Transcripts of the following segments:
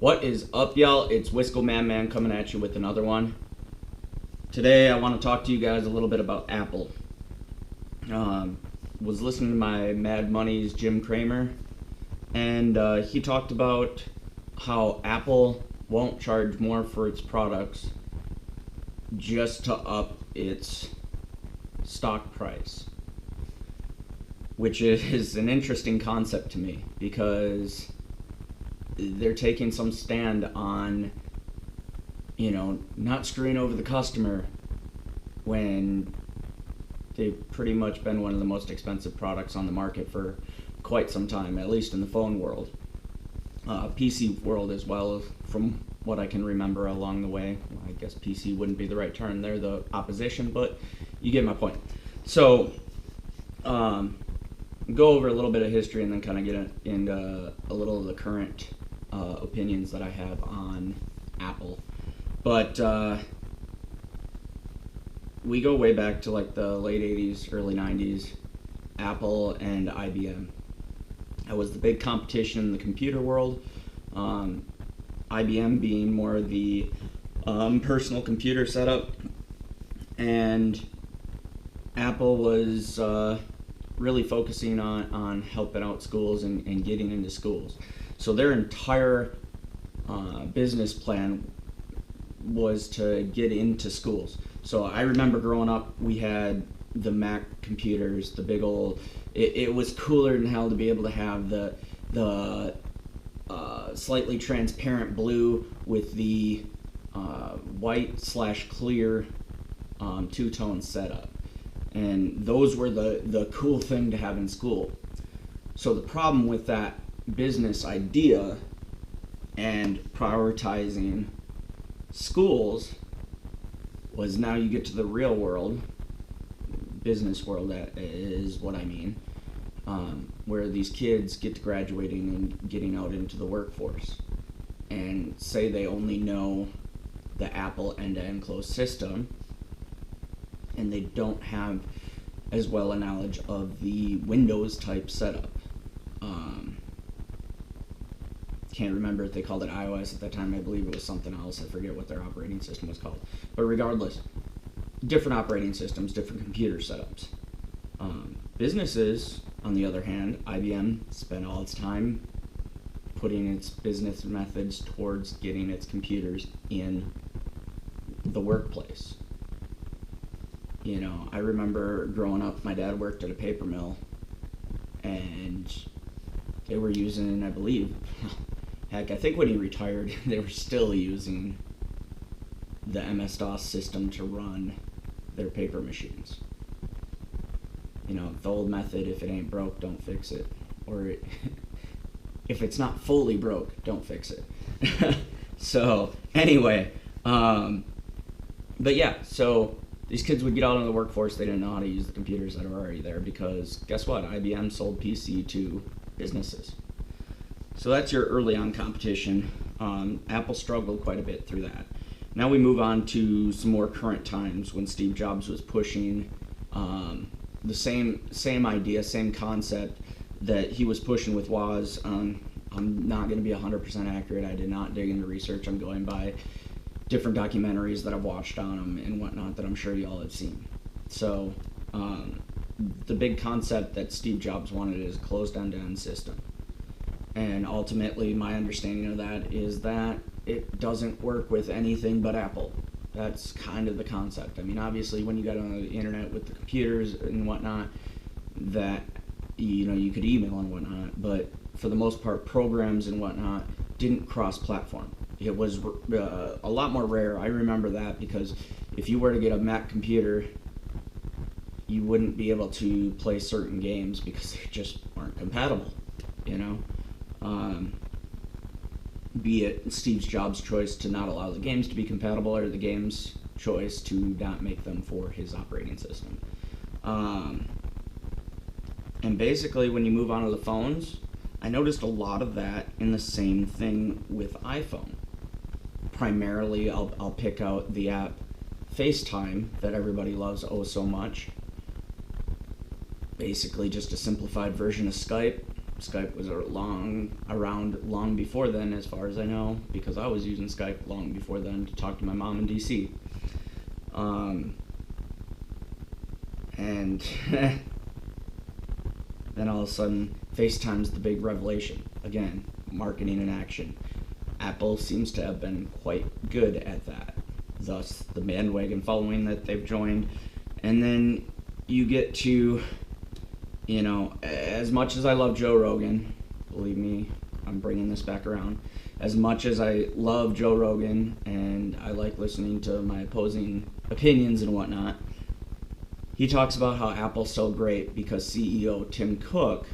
What is up, y'all? It's Wisco Man coming at you with another one. Today I want to talk to you guys a little bit about Apple. Was listening to my Mad Money's Jim Cramer, and he talked about how Apple won't charge more for its products just to up its stock price, which is an interesting concept to me because they're taking some stand on, not screwing over the customer when they've pretty much been one of the most expensive products on the market for quite some time, at least in the phone world. PC world as well, from what I can remember along the way. I guess PC wouldn't be the right term. They're the opposition, but you get my point. So, go over a little bit of history and then kind of get into a little of the current opinions that I have on Apple. But we go way back to like the late 80s, early 90s, Apple and IBM. That was the big competition in the computer world. IBM being more the personal computer setup, and Apple was really focusing on helping out schools and getting into schools. So their entire business plan was to get into schools. So I remember growing up, we had the Mac computers, the big old. It was cooler than hell to be able to have the slightly transparent blue with the white/clear two-tone setup, and those were the cool thing to have in school. So the problem with that business idea and prioritizing schools was now you get to the real world, business world, that is what I mean, where these kids get to graduating and getting out into the workforce, and say they only know the Apple end-to-end closed system, and they don't have as well a knowledge of the Windows type setup. Can't remember if they called it iOS at that time. I believe it was something else. I forget what their operating system was called. But regardless, different operating systems, different computer setups. Businesses, on the other hand, IBM spent all its time putting its business methods towards getting its computers in the workplace. I remember growing up, my dad worked at a paper mill, and they were using, I believe, heck, I think when he retired, they were still using the MS-DOS system to run their paper machines. The old method, if it ain't broke, don't fix it. Or if it's not fully broke, don't fix it. So, anyway, but yeah, so these kids would get out into the workforce, they didn't know how to use the computers that are already there because, guess what, IBM sold PC to businesses. So that's your early on competition. Apple struggled quite a bit through that. Now we move on to some more current times when Steve Jobs was pushing the same idea, same concept that he was pushing with Woz. I'm not going to be 100% accurate. I did not dig into research. I'm going by different documentaries that I've watched on him and whatnot that I'm sure y'all have seen. So the big concept that Steve Jobs wanted is a closed end-to-end system. And ultimately, my understanding of that is that it doesn't work with anything but Apple. That's kind of the concept. I mean, obviously, when you got on the internet with the computers and whatnot, that, you could email and whatnot, but for the most part, programs and whatnot didn't cross-platform. It was a lot more rare. I remember that because if you were to get a Mac computer, you wouldn't be able to play certain games because they just weren't compatible, be it Steve Jobs' choice to not allow the games to be compatible or the game's choice to not make them for his operating system. And basically, when you move on to the phones, I noticed a lot of that in the same thing with iPhone. Primarily, I'll pick out the app FaceTime that everybody loves so much. Basically just a simplified version of Skype. Skype was around long before then, as far as I know, because I was using Skype long before then to talk to my mom in DC. And then all of a sudden, FaceTime's the big revelation. Again, marketing in action. Apple seems to have been quite good at that. Thus, the bandwagon following that they've joined. And then you get to, you know, as much as I love Joe Rogan, believe me, I'm bringing this back around. As much as I love Joe Rogan and I like listening to my opposing opinions and whatnot, he talks about how Apple's so great because CEO Tim Cook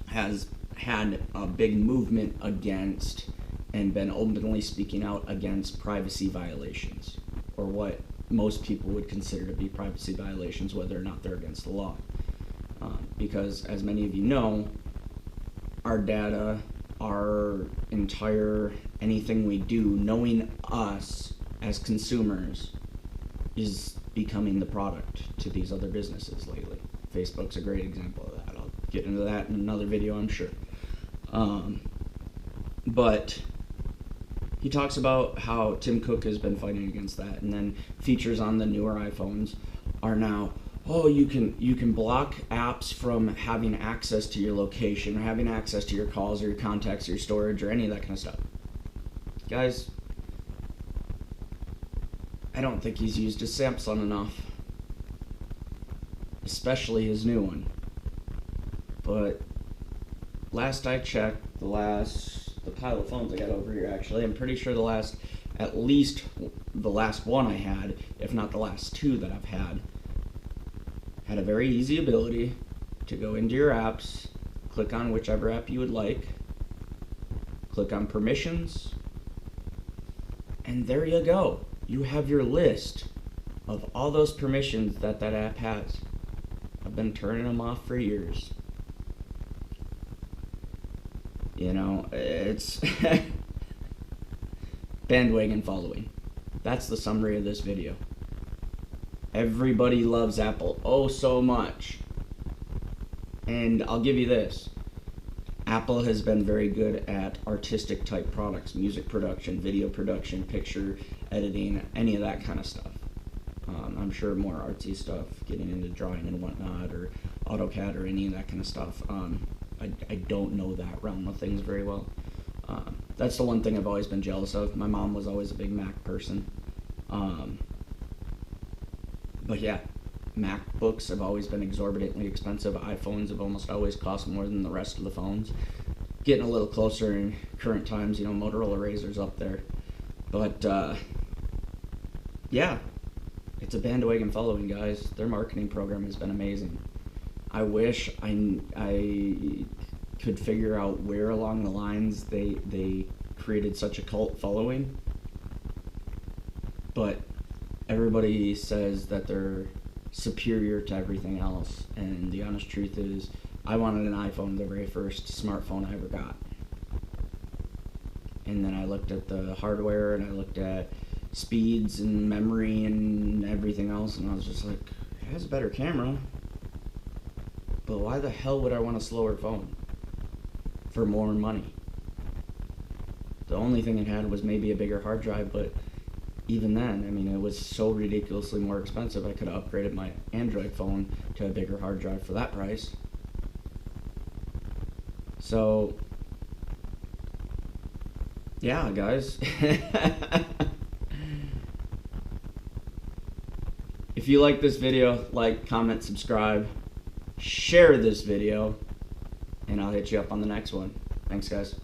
has had a big movement against and been openly speaking out against privacy violations, or what most people would consider to be privacy violations, whether or not they're against the law. Because, as many of you know, our data, our entire anything we do, knowing us as consumers, is becoming the product to these other businesses lately. Facebook's a great example of that. I'll get into that in another video, I'm sure. But he talks about how Tim Cook has been fighting against that, and then features on the newer iPhones are now, oh, you can block apps from having access to your location, or having access to your calls, or your contacts, or your storage, or any of that kind of stuff. Guys, I don't think he's used his Samsung enough, especially his new one. But last I checked, the pile of phones I got over here, actually, I'm pretty sure at least the last one I had, if not the last two that I've had a very easy ability to go into your apps, click on whichever app you would like, click on permissions, and there you go. You have your list of all those permissions that app has. I've been turning them off for years. You know, it's bandwagon following. That's the summary of this video. Everybody loves Apple, oh so much. And I'll give you this. Apple has been very good at artistic type products, music production, video production, picture editing, any of that kind of stuff. I'm sure more artsy stuff, getting into drawing and whatnot, or AutoCAD or any of that kind of stuff. I don't know that realm of things very well. That's the one thing I've always been jealous of. My mom was always a big Mac person. But yeah, MacBooks have always been exorbitantly expensive. iPhones have almost always cost more than the rest of the phones. Getting a little closer in current times, you know, Motorola Razr's up there. But yeah, it's a bandwagon following, guys. Their marketing program has been amazing. I wish I could figure out where along the lines they created such a cult following. But everybody says that they're superior to everything else, and the honest truth is, I wanted an iPhone the very first smartphone I ever got. And then I looked at the hardware, and I looked at speeds and memory and everything else, and I was just like, it has a better camera, but why the hell would I want a slower phone for more money? The only thing it had was maybe a bigger hard drive, but even then, I mean, it was so ridiculously more expensive, I could have upgraded my Android phone to a bigger hard drive for that price. So, yeah, guys. If you like this video, like, comment, subscribe, share this video, and I'll hit you up on the next one. Thanks, guys.